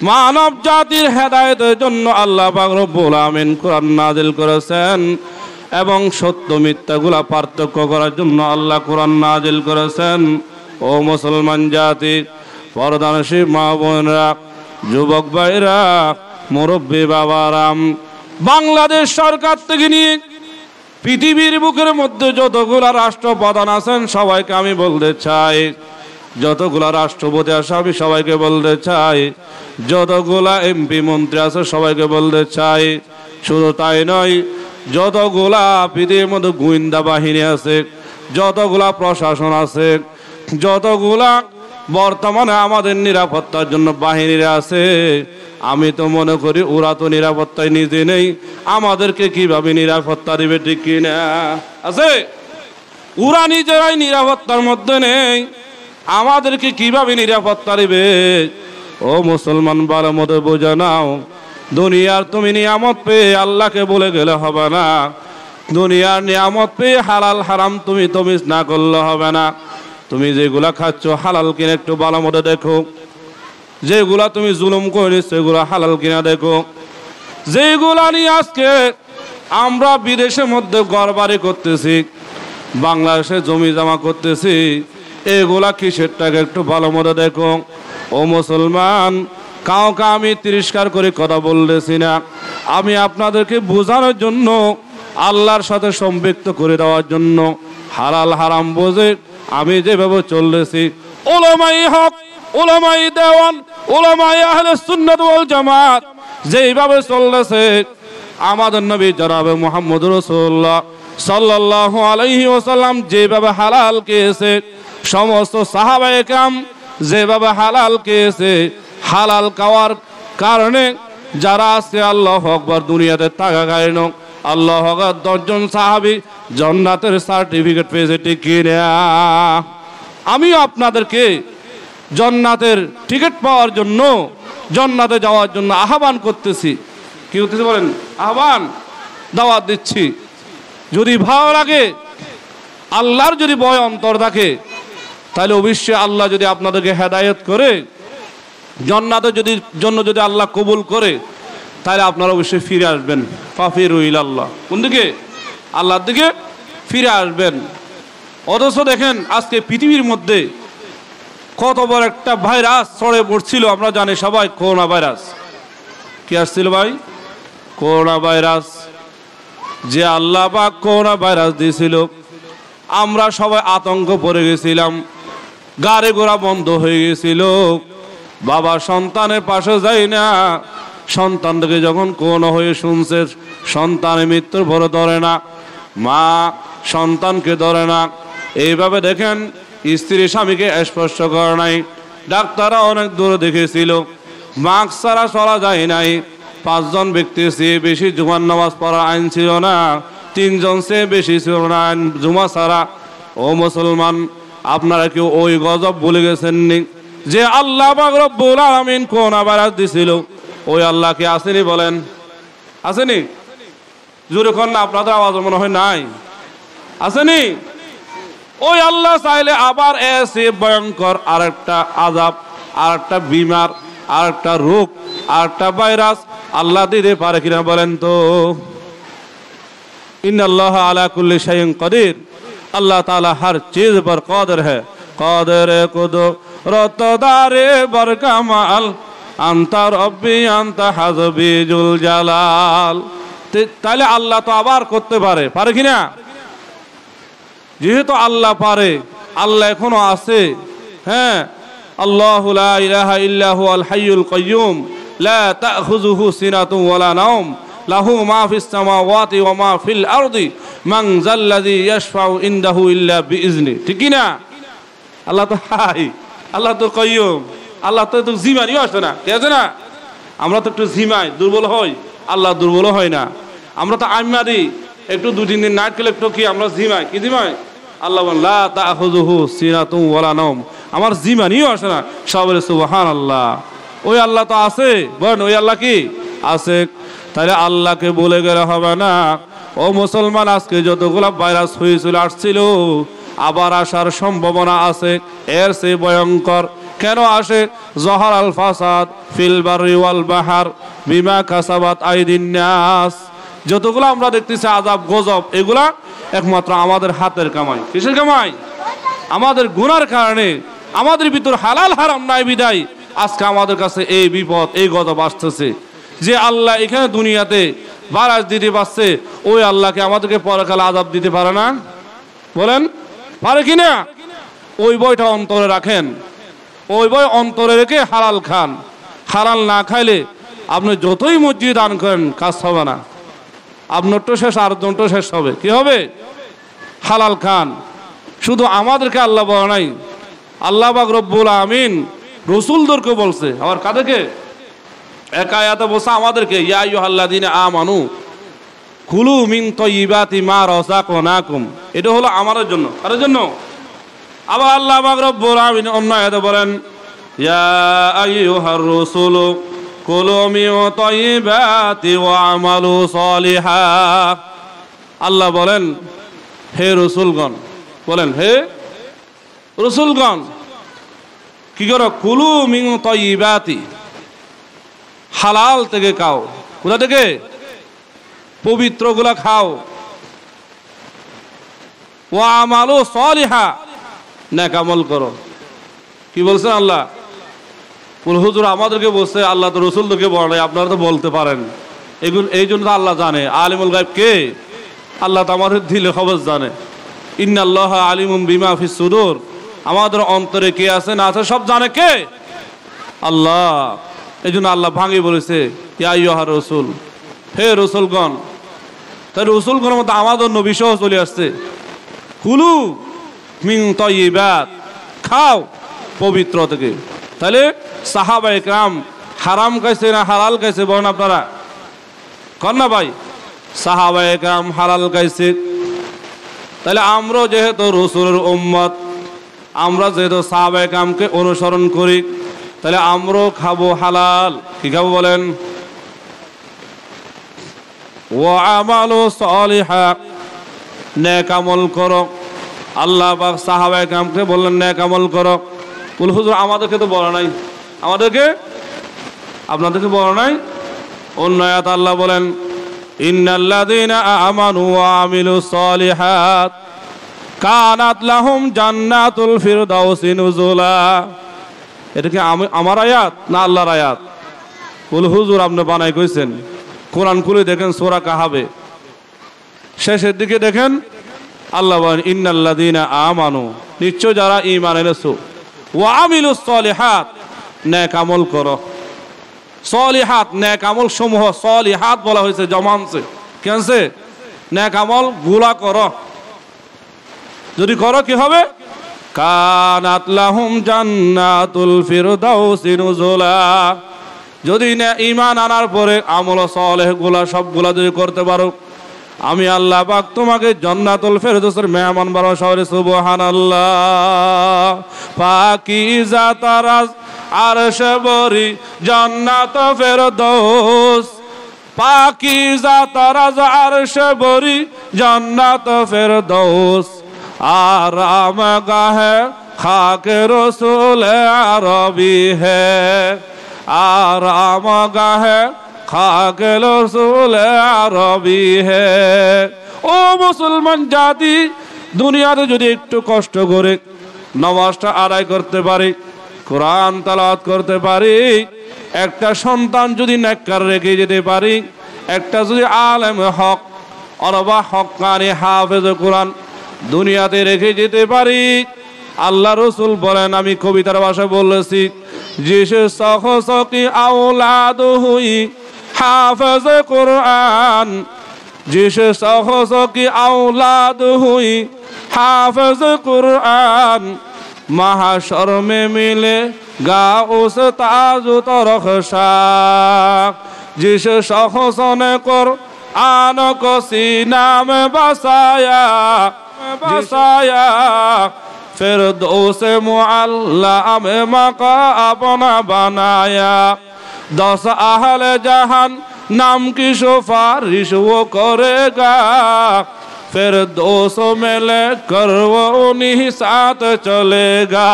মানব জাতির হেদায়েতের জন্য আল্লাহ পাক রব্বুল আমিন কোরআন নাযিল করেছেন, এবং সত্য মিথ্যাগুলা পার্থক্য করার জন্য আল্লাহ কোরআন নাযিল করেছেন। ও মুসলমান জাতি, পর্দানশী মা বোনরা, যুবক ভাইরা, মুরব্বী বাবারাম, বাংলাদেশ সরকার থেকে নিয়ে পৃথিবীর বুকের মধ্যে যতগুলা রাষ্ট্রপ্রধান আছেন সবাইকে আমি বলতে চাই, যতগুলা রাষ্ট্রপতি আছে আমি সবাইকে বলতে চাই, যতগুলা এমপি মন্ত্রী আছে সবাইকে বলতে চাই, শুধু তাই নয়, যতগুলা পৃথিবীর মধ্যে গোয়েন্দা বাহিনী আছে, যতগুলা প্রশাসন আছে, যতগুলা বর্তমানে আমাদের নিরাপত্তার জন্য বাহিনীরা আছে, আমি তো মনে করি ওরা তো নিরাপত্তায় নিজে নেই, আমাদেরকে কিভাবে নিরাপত্তা দিবে? ঠিক কিনা? আছে? ওরা নিজেরাই নিরাপত্তার মধ্যে নেই, আমাদেরকে কিভাবে নিরাপত্তা দিবে? ও মুসলমান, ভালো মতো বোঝা নাও, দুনিয়ার তুমি নিয়ামত পেয়ে আল্লাহকে বলে গেলে হবে না। দুনিয়ার নিয়ামত পেয়ে হালাল হারাম তুমি তমিজ না করলে হবে না। তুমি যেগুলা খাচ্ছ হালাল কিনা একটু ভালো মতো দেখো, যেগুলা তুমি জুলুম করে সেগুলা হালাল কিনা দেখো। যেগুলা নিয়ে আজকে আমরা বিদেশের মধ্যে ঘরবাড়ি করতেছি, বাংলাদেশে জমি জমা করতেছি, এগুলা কিসের টাকা একটু ভালো মতো দেখো। ও মুসলমান, কাউকে আমি তিরস্কার করে কথা বলতেছি না, আমি আপনাদেরকে বোঝানোর জন্য, আল্লাহর সাথে সম্পৃক্ত করে দেওয়ার জন্য, হালাল হারাম বোঝে আমি যেভাবে চলতেছি, উলামাই হক, উলামাই দেওয়ান, উলামাই আহলে সুন্নাত ওয়াল জামাত যেইভাবে চলতেছে, আমাদের নবী জনাবে মুহাম্মদুর রাসূলুল্লাহ সাল্লাল্লাহু আলাইহি ওয়াসাল্লাম যেভাবে হালাল খেয়েছে, সমস্ত সাহাবায়ে কেরাম যেভাবে হালাল খেয়েছে, হালাল খাওয়ার কারণে যারা আছে আল্লাহু আকবার দুনিয়াতে টাকা খায় না, আল্লাহু আকবার 10 জন সাহাবী জান্নাতের সার্টিফিকেট পেয়েছে। ঠিক কিনা? আমিও আপনাদেরকে জান্নাতের টিকিট পাওয়ার জন্য, জান্নাতে যাওয়ার জন্য আহ্বান করতেছি। কি করতেছি বলেন? আহ্বান, দাওয়াত দিচ্ছি। যদি ভালো লাগে, আল্লাহর যদি ভয় অন্তর থাকে, তাহলে অবশ্যই আল্লাহ যদি আপনাদেরকে হেদায়েত করে, জান্নাতের যদি আল্লাহ কবুল করে, তাহলে আপনারা অবশ্যই ফিরে আসবেন। ফাফিরু ইলাল্লাহ, কোন দিকে? আল্লাহর দিকে ফিরে আসবেন। অথচ দেখেন আজকে পৃথিবীর মধ্যে কত বড় একটা ভাইরাস ছড়ে পড়ছিল, আমরা জানি সবাই, করোনা ভাইরাস। কি আসছিল ভাই? Corona virus. যে আল্লাহ পাক করোনা ভাইরাস দিয়েছিল, আমরা সবাই আতঙ্ক পড়ে গেছিলাম, গাড়ি ঘোড়া বন্ধ হয়ে গেছিল, বাবা সন্তানের পাশে যায় না, সন্তানকে যখন করোনা হয়ে শুনছে, সন্তানের মৃত্যুর ভরে ধরে না, মা সন্তানকে ধরে না। এইভাবে দেখেন স্ত্রী স্বামীকে স্পর্শ করে নাই, ডাক্তাররা অনেক দূরে দেখেছিল, মাস্ক ছাড়া চলা যায় নাই। 5 জন ব্যক্তির চেয়ে বেশি জুমার নামাজ পড়ার আইন ছিল না, 3 জন চেয়ে বেশি ছিল না আইন জুমা ছাড়া। ও মুসলমান, আপনারা কেউ ওই গজব ভুলে গেছেননি যে আল্লাহ পাক রব্বুল আলামিন করোনা ভাইরাস দিছিল? ওই আল্লাহ কি আসেনি? বলেন আসেনি? জোরে কোন না, আপনাদের আওয়াজ মনে হয় নাই। আসেনি? ওই আল্লাহ চাইলে আবার এসে ভয়ঙ্কর আরেকটা আযাব, আরেকটা বিমার, আরেকটা রোগ, আরেকটা ভাইরাস আল্লাহ দিতে পারে কিনা বলেন তো? ইন্নাল্লাহ আলা কুল্লি শাইইন কাদির, अल्लाह ताला हर चीज पर कादिर है। कादिर कुदो রতদারে বরকামাল আনতা রব্বি আনতা হাজবি জুল জালাল। তাহলে আল্লাহ তো আবার করতে পারে, পারে কিনা? যেহেতু আল্লাহ পারে, আল্লাহ এখনো আছে। হ্যাঁ, আল্লাহু লা ইলাহা ইল্লা হুয়াল হাইয়ুল কাইয়্যুম লা তাখুযুহু সিনাতুন ওয়ালা নাওম লাহু মা ফিস সামাওয়াতি ওয়া মা ফিল আরদি মান যাল্লাযী ইয়াশফাউ ইনদাহু ইল্লা বিইজনি। ঠিক কি না? আল্লাহ তো হাই, আল্লাহ তো কাইয়্যুম, আল্লাহ তো জিমানিও আসে না, কে আছে না? আমরা তো একটু জিমাই, দুর্বল হই, আল্লাহ দুর্বল হয় না। আমরা তো আইমারি একটু 2-3 দিন নাইট খেলে একটু কি আমরা জিমাই, কি জিমাই? আল্লাহ বলেন লা তাখুযুহু সিনাতুন ওয়ালা নাওম, আমার জিমানিও আসে না। সবাই সুবহানাল্লাহ। ওই আল্লাহ তো আছে, বলেন ওই আল্লাহ কি আছে? তাহলে আল্লাহকে বলে গেলে হবে না। ও মুসলমান, আজকে যতগুলা ভাইরাস হয়ে চলে আসছিল, আবার আসার সম্ভাবনা আছে, এর চেয়ে ভয়ঙ্কর। কেন আসে? জহর আল ফাসাদ ফিল বাররি ওয়াল বাহার বিমা কাসাবাত আইদিন নাস। যতগুলো আমরা দেখতেছি আযাব গজব, এগুলা একমাত্র আমাদের হাতের কামাই। কিসের কামাই? আমাদের গুনার কারণে। আমাদের ভিতর হালাল হারাম নাই বিদায় আজকে আমাদের কাছে এই বিপদ, এই গজব আসতেছে। যে আল্লাহ এখানে দুনিয়াতে ভাইরাস দিতে পারছে, ওই আল্লাহকে আমাদেরকে পরকালে আযাব দিতে পারে না? বলেন পারে কিনা? ওই বইটা অন্তরে রাখেন, ওই বই অন্তরে রেখে হালাল খান। হালাল না খাইলে আপনি যতই মসজিদ দান করেন কাজ হবে না। আপনারটা শেষ, আরেকজনটা শেষ হবে। কি হবে? হালাল খান। শুধু আমাদেরকে আল্লাহ বলে নাই, আল্লাহ পাক রব্বুল আমিন রসুলদেরকে বলছে। আবার কাদেরকে? এক আয়াতে বলছে আমাদেরকে, ইয়া আইয়ুহাল্লাযীনা আমানু কুলু মিন তাইয়্যিবাতি মা রাযাকনাকুম। এটা হলো আমাদের জন্য, কার জন্য? আবার আল্লাহ পাক রব্বুল আমিন অন্য আয়াতে বলেন, ইয়া আইয়ুহার রাসূলু কুলু মিন তাইয়্যিবাতি ওয়া আমালু সালিহা। আল্লাহ বলেন, হে রাসূলগণ, বলেন হে রাসূলগণ, কি করো? কুলু মিন তাইয়্যিবাতি, হালাল থেকে খাও। কোথা থেকে? পবিত্রগুলা খাও। ওয়া আমালু সালিহা, নেক আমল করো। কি বলছেন আল্লাহ? হুজুর আমাদেরকে বলছে, আল্লাহ তো রসুলদেরকে বলে, আপনারা তো বলতে পারেন। এগুলো এই জন্য তো আল্লাহ জানে। আলিমুল গায়ব কে? আল্লাহ তো আমাদের দিলে খবর জানে। ইন্নাল্লাহা আলিমুম বিমা ফিস সুদুর, আমাদের অন্তরে কে আছে না আছে সব জানে কে? আল্লাহ। এই জন্য আল্লাহ ভাঙি বলেছে, ইয়া আইয়ুহার রাসূল, হে রাসূলগণ। তাই রাসূলগণের মধ্যে আমাদের নবী সহ চলে আসছে। কুলু মিন তাইয়্যিবাত, খাও পবিত্র থেকে। তাহলে সাহাবায়ে কেরাম হারাম খাইছে না হালাল খাইছে? বলেন আপনারা, কর না ভাই? সাহাবায়ে কেরাম হালাল খাইছে। তাহলে আমরা যেহেতু রাসূলের উম্মত, আমরা যেহেতু সাহাবায়ে কেরামকে অনুসরণ করি, তাহলে আমরাও খাবো হালাল। কি খাবো বলেন? ওয়া আমালু সালিহা, নেক আমল করো। আল্লাহ পাক সাহাবায়ে কেরামকে বললেন নেক আমল করো। বল হুজুর আমাদেরকে তো বলা নাই, আমাদেরকে আপনাদেরকে বলা নাই। অন্য আয়াত আল্লাহ বলেন, ইন্নাল্লাযীনা আমানু ওয়া আমিলুস সালিহাত কানাত লাহুম জান্নাতুল ফিরদাউসি নুজুলা। এটা কি আমার আয়াত না আল্লাহর আয়াত? বল হুজুর আপনি বানাই কইছেন। কোরআন খুলে দেখেন সূরা কাহাবে শেষের দিকে দেখেন, আল্লাহ বলেন ইন্নাল্লাযীনা আমানু, নিশ্চয় যারা ঈমান এনেছো, ওয়া আমিলুস সালিহাত, নেক আমল করো। সালিহাত নেক আমল সমূহ, সালিহাত বলা হয়েছে জমানছে, কেনছে? নেক আমল গুলা করো। যদি করো কি হবে? কানাত লাহুম জান্নাতুল ফিরদাউসি নুজুলা। যদি ঈমান আনার পরে আমল সালেহ গুলা সবগুলা যদি করতে পারো, আমি আল্লাহ পাক তোমাকে জান্নাতুল ফিরদাউসের মেহমান বানাবো। সবাই সুবহানাল্লাহ। পাকিজা তারাজ আরশ বরি জান্নাত ফিরদাউস, পাকিজা তারাজ আরশ বরি জান্নাত ফিরদাউস, आराम गाह खाक रसूल अरबी है, आराम गाह खाक रसूल अरबी है। ও মুসলমান জাতি, দুনিয়াতে যদি একটু কষ্ট করে নামাজটা আদায় করতে পারে, কোরআন তেলাওয়াত করতে পারি, একটা সন্তান যদি নেককার রেখে যেতে পারি, একটা যদি আলেম হক অথবা হক্কানি হাফেজ কোরআন দুনিয়াতে রেখে যেতে পারি, আল্লাহ রসুল বলেন, আমি কবিতার ভাষায় বলেছি, জিসে সখসকি আওলাদ হুই হাফেজ কোরআন, জিসে সখসকি আওলাদ হুই হাফেজ কোরআন, महाशर में मिले गा उस ताज तरखशा, जिस शख्स ने कुरआन को सीना में बसाया फिरदौस मुअल्ला में मका अपना बनाया, 10 अहले जहान नाम की सिफारिश वो करेगा, फिर 200 में लेकर वो उन्हीं साथ चलेगा,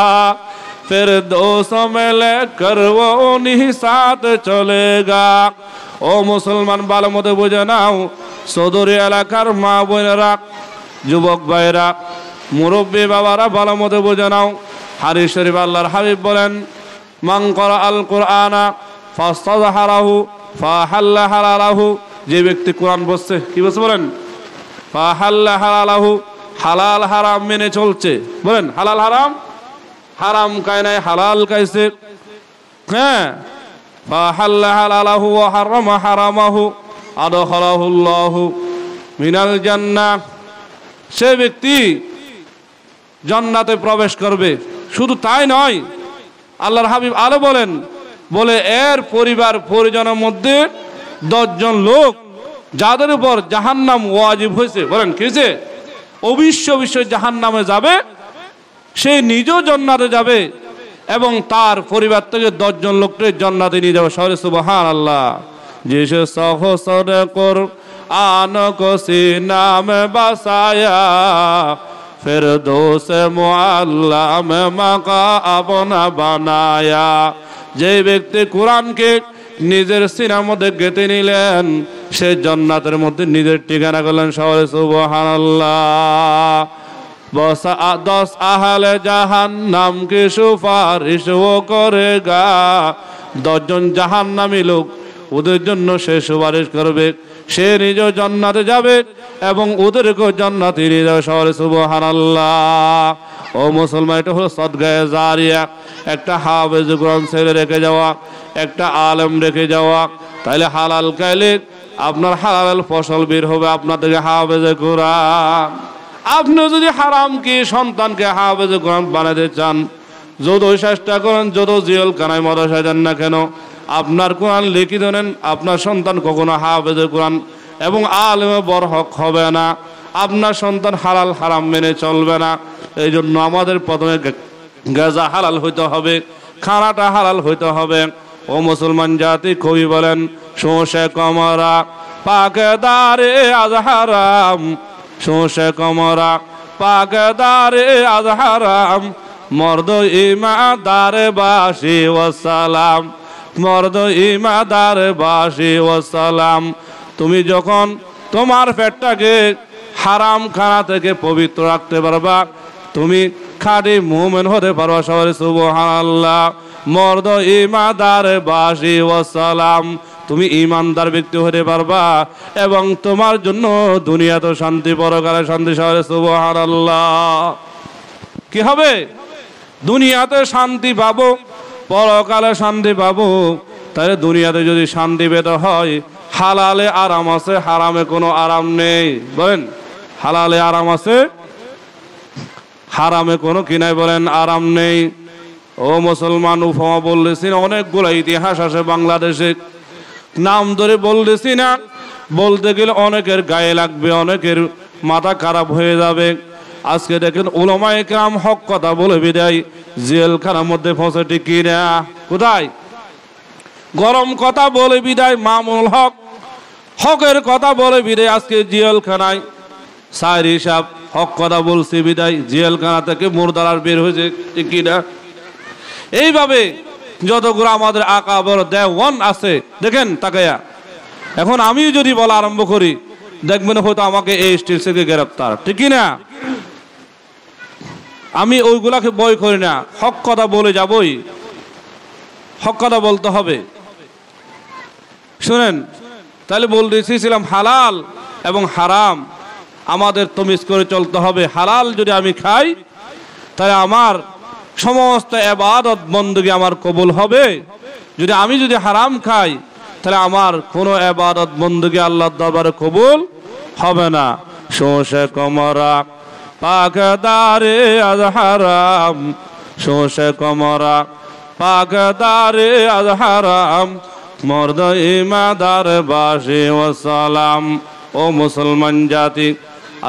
फिर 200 में लेकर वो उन्हीं साथ चलेगा। ও মুসলমান ভালো মতো বুঝে নাও, সদরি এলাকার মা বোনেরা, যুবক ভাইরা, মুরব্বী বাবারা ভালো মতো বুঝে নাও। হাদিস শরীফ আল্লাহর হাবিব বলেন, মান ক্বারা আল কুরআনা ফাস্তাযহারাহু ফাহাল্লা হালালাহু, যে ব্যক্তি কোরআন বলছে, কি বলছে বলেন, ফাহাল্লা হালালাহু, হালাল হারাম মেনে চলছে, বলেন হালাল হারাম, হারাম খায় নাই হালাল খাইছে, হ্যাঁ, ফাহাল্লা হালালাহু ওয়া হারামা হারামাহু আদখালাহুল্লাহু মিনাল জান্নাহ, সে ব্যক্তি জান্নাতে প্রবেশ করবে। শুধু তাই নয়, আল্লাহর হাবিব আলো বলেন, বলে এর পরিবার পরিজনের মধ্যে 10 জন লোক যাদের উপর জাহান্নাম ওয়াজিব হয়েছে, বলেন কি হয়েছে, অবশ্যই জাহান্নামে যাবে, সে নিজেও জান্নাতে যাবে এবং তার পরিবার থেকে 10 জন লোককে জান্নাতে নিয়ে যাবে। সরে সুবহানাল্লাহ। जिसे सखसर कुरआन को सीना में बसाया फिरदौस मुअल्ला में मका अपना बनाया, যে ব্যক্তি কোরআনকে নিজের সিনার মধ্যে গেঁথে নিলেন, সে জান্নাতের মধ্যে নিজের ঠিকানা করলেন। সবাই সুবহানাল্লাহ। 10 আহলে জাহান্নাম কি সুপারিশ ও করেগা, 10 জন জাহান্নামী লোক, ওদের জন্য সে সুপারিশ করবে, সে নিজেও জান্নাতে যাবে এবং ওদেরকেও জান্নাতে নিয়ে যাবে। সবাই সুবহানাল্লাহ। ও মুসলমান, এটা হলো সদকায়ে জারিয়া, একটা হাফেজ কোরআন ছেলে রেখে যাওয়া, একটা আলেম রেখে যাওয়া। তাইলে হালাল খাইলে আপনার হালাল ফসল বের হবে আপনার থেকে হাফেজে কোরআন। আপনি যদি হারাম কি সন্তানকে হাফেজে কোরআন বানাতে চান, যত চেষ্টা করেন, যত জেলখানায় মাদ্রাসায় যান না কেন, আপনার কোরআন লিখিত নেন, আপনার সন্তান কখনো হাফেজে কোরআন এবং আলেমে বরহক হবে না, আপনার সন্তান হালাল হারাম মেনে চলবে না। এই জন্য আমাদের প্রথমে গাজা হালাল হইতে হবে, খানাটা হালাল হইতে হবে। ও মুসলমান জাতি, কবি বলেন, শোষে কমরা পাকেদারে আজহারাম, শোষে কমরা পাকেদারে আজহারাম, মর্দ ইমাদারে বাসি ওয়াসালাম, মর্দ ইমাদারে বাসি ওয়াসালাম। তুমি যখন তোমার পেটটাকে হারাম খানা থেকে পবিত্র রাখতে পারবা, তুমি খাঁটি মুমিন হতে পারবা। সবাই সুবহানাল্লাহ। মর্দ ইমাদারে বাসি ওয়াসালাম, তুমি ইমানদার ব্যক্তি হতে পারবা এবং তোমার জন্য দুনিয়াতে শান্তি, পরকালে শান্তি। সবাই সুবহানাল্লাহ। কি হবে? দুনিয়াতে শান্তি পাবো, পরকালে শান্তি পাবো। তাহলে দুনিয়াতে যদি শান্তি পেতে হয়, হালালে আরাম আছে, হারামে কোনো আরাম নেই। বলেন, হালালে আরাম আছে, হারামে কোনো কি নাই, বলেন আরাম নেই। ও মুসলমান, উপমা বলতেছি না, অনেকগুলো ইতিহাস আছে বাংলাদেশে, নাম ধরে বলতেছি না, বলতে গেলে অনেকের গায়ে লাগবে, অনেকের মাথা খারাপ হয়ে যাবে। আজকে দেখেন উলামায়ে কেরাম হক কথা বলে বিদায় জেলখানার মধ্যে ফসে, ঠিক কিনা? কোথায়? গরম কথা বলে বিদায় মামুনুল হক, হকের কথা বলে বিদায় আজকে জেলখানায়। সাইরি সাহেব হক কথা বলছে বিদায় জেলখানা থেকে মুরদার বের হয়েছে, ঠিক কিনা? এইভাবে যতগুলো আমাদের আকাবর দেওয়ান আছে, দেখেন তাকায়া। এখন আমি যদি বলা আরম্ভ করি, দেখবেন হয়তো আমাকে এই স্টেজ থেকে গ্রেপ্তার, ঠিক না? আমি ওইগুলাকে বই করি না, হক কথা বলে যাবই। হক কথা বলতে হবে। শুনেন, তাহলে বলতেছিলাম হালাল এবং হারাম আমাদের তমিজ করে চলতে হবে। হালাল যদি আমি খাই তাহলে আমার সমস্ত ইবাদত বندگی আমার কবুল হবে। যদি হারাম খাই তাহলে আমার কোনো ইবাদত বندگی আল্লাহর দরবারে কবুল হবে না। শোষে কমরা পাকদারে আজ হারাম, শোষে কমরা পাকদারে আজ হারাম, মর্দ ইমাদার বাসে ওয়াসালাম। ও মুসলমান জাতি,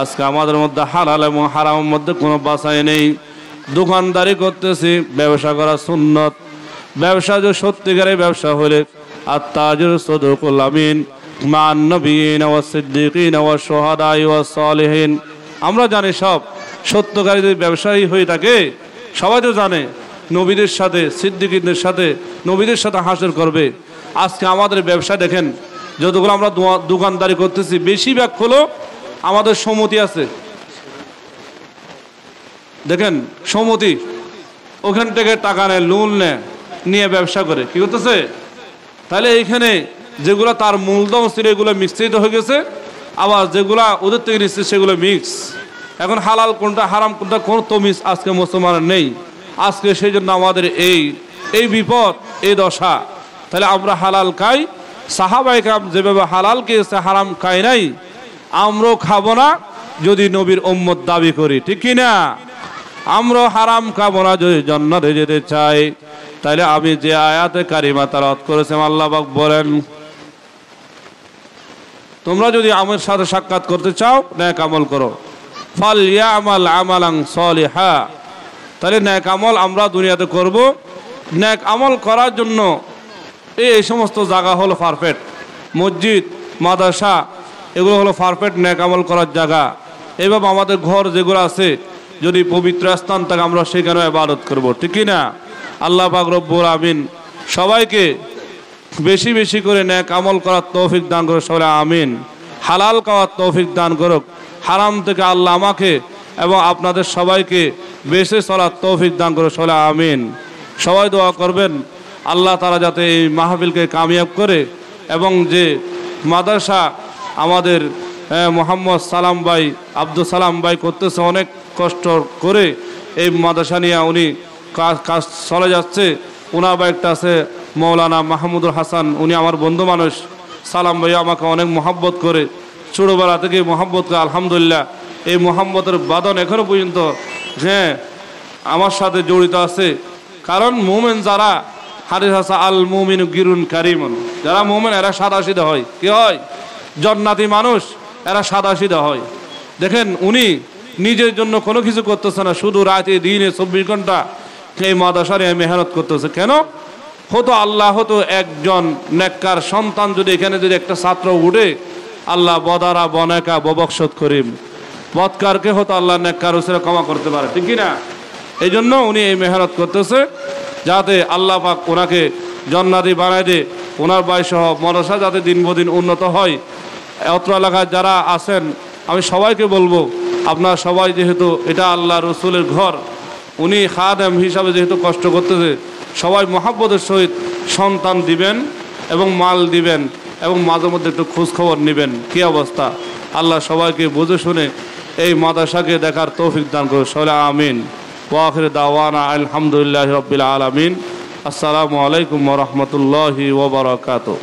আজকে আমাদের মধ্যে হালাল এবং হারামের মধ্যে কোনো বাছাই নেই। দোকানদারি করতেছি, ব্যবসা করা সুন্নত। ব্যবসা যে সত্যিকারের ব্যবসা হলে আত্তাজুর সদুকুল আমিন মান নবিয়িন ওয়া সিদ্দিকিন ওয়া শুহাদা ওয়া সালিহিন। আমরা জানি সব সত্যকারী যদি ব্যবসায়ী হয়ে থাকে, সবাই তো জানে নবীদের সাথে সিদ্দিকিনদের সাথে নবীদের সাথে হাসর করবে। আজকে আমাদের ব্যবসা দেখেন, যতগুলো আমরা দোকানদারি করতেছি বেশিরভাগ হলো আমাদের সমিতি আছে। দেখেন সমিতি, ওখান থেকে টাকা নেয়, লোন নেয়, নিয়ে ব্যবসা করে কি করতেছে। তাহলে এইখানে যেগুলো তার মূলধন ছিল এগুলো মিশ্রিত হয়ে গেছে, আবার যেগুলা ওদের থেকে নিচ্ছে সেগুলো মিক্স। এখন হালাল কোনটা হারাম কোনটা কোনো তমিজ আজকে মুসলমানের নেই। আজকে সেই জন্য আমাদের এই বিপদ, এই দশা। তাহলে আমরা হালাল খাই, সাহাবায়ে কেরাম যেভাবে হালাল খেয়েছে হারাম খাই নাই, আমরাও খাবো না যদি নবীর উম্মত দাবি করি, ঠিক কি না? আমরা হারাম খাবো না যদি জান্নাতে যেতে চাই। তাহলে আমি যে আয়াতে কারিমা তেলাওয়াত করেছিলাম, আল্লাহ পাক বলেন, তোমরা যদি আমার সাথে সাক্ষাৎ করতে চাও নেক আমল করো, ফালইয়ামাল আমালান সলিহা। তাহলে নেক আমল আমরা দুনিয়াতে করব। নেক আমল করার জন্য এই সমস্ত জায়গা হলো পারফেক্ট। মসজিদ, মাদ্রাসা এগুলো হলো পারফেক্ট নেক আমল করার জায়গা। এইভাবে আমাদের ঘর যেগুলো আছে, যদি পবিত্র স্থান থাকে আমরা সেখানে ইবাদত করব, ঠিক কি না? আল্লাহ পাক রব্বুল আমিন সবাইকে বেশি বেশি করে নেক আমল করার তৌফিক দান করুক, সবাই আমিন। হালাল খাওয়ার তৌফিক দান করুক, হারাম থেকে আল্লাহ আমাকে এবং আপনাদের সবাইকে বেশি চলার তৌফিক দান করুক, সবাই আমিন। সবাই দোয়া করবেন আল্লাহ তাআলা যাতে এই মাহফিলকে কামিয়াব করে, এবং যে মাদ্রাসা আমাদের মোহাম্মদ সালাম ভাই, আব্দুল সালাম ভাই করতেছে অনেক কষ্ট করে এই মাদ্রাসা নিয়ে উনি কাজ চলে যাচ্ছে। ওনার বাইকটা আছে মৌলানা মাহমুদুল হাসান, উনি আমার বন্ধু মানুষ। সালাম ভাই আমাকে অনেক মহাব্বত করে, ছোটোবেলা থেকে মহাব্বত করে। আলহামদুলিল্লাহ এই মহাব্বতের বাঁধন এখনও পর্যন্ত আমার সাথে জড়িত আছে। কারণ মোমেন যারা, হাদিস আছে আল মুমিনু গিরুন কারিমুন, যারা মোমেন এরা সাদাসিধা হয়। কি হয়? জান্নাতি মানুষ, এরা সাদাসিধা হয়। দেখেন উনি নিজের জন্য কোনো কিছু করতেছে না, শুধু রাতে দিনে 24 ঘন্টা এই মাদ্রাসারে মেহনত করতেছে। কেন? হতো আল্লাহ হতো একজন নেককার সন্তান যদি এখানে যদি একটা ছাত্র উঠে, আল্লাহ বদারা বনেকা ববকশত করিম, বদকারকে হতো আল্লাহ নেককার উসরে ক্ষমা করতে পারে, ঠিক কিনা? এই জন্য উনি এই মেহনত করতেছে যাতে আল্লাহ পাক ওনাকে জান্নাতি বানায় দে, ওনার বয়সহ মাদ্রাসা যাতে দিন বদিন উন্নত হয়। অত্র এলাকায় যারা আছেন আমি সবাইকে বলবো, আপনারা সবাই যেহেতু এটা আল্লাহ রসুলের ঘর, উনি খাদেম হিসাবে যেহেতু কষ্ট করতেছে, সবাই মহাব্বতের সহিত সন্তান দিবেন এবং মাল দিবেন, এবং মাঝে মধ্যে একটু খোঁজখবর নেবেন কী অবস্থা। আল্লাহ সবাইকে বুঝে শুনে এই মাদ্রাসাকে দেখার তৌফিক দান করুন, সবাই আমিন। ওয়া আখির দাওয়ানা আলহামদুলিল্লাহি রাব্বিল আলামিন। আসসালামু আলাইকুম ওয়া রাহমাতুল্লাহি ওয়া বারাকাতুহু।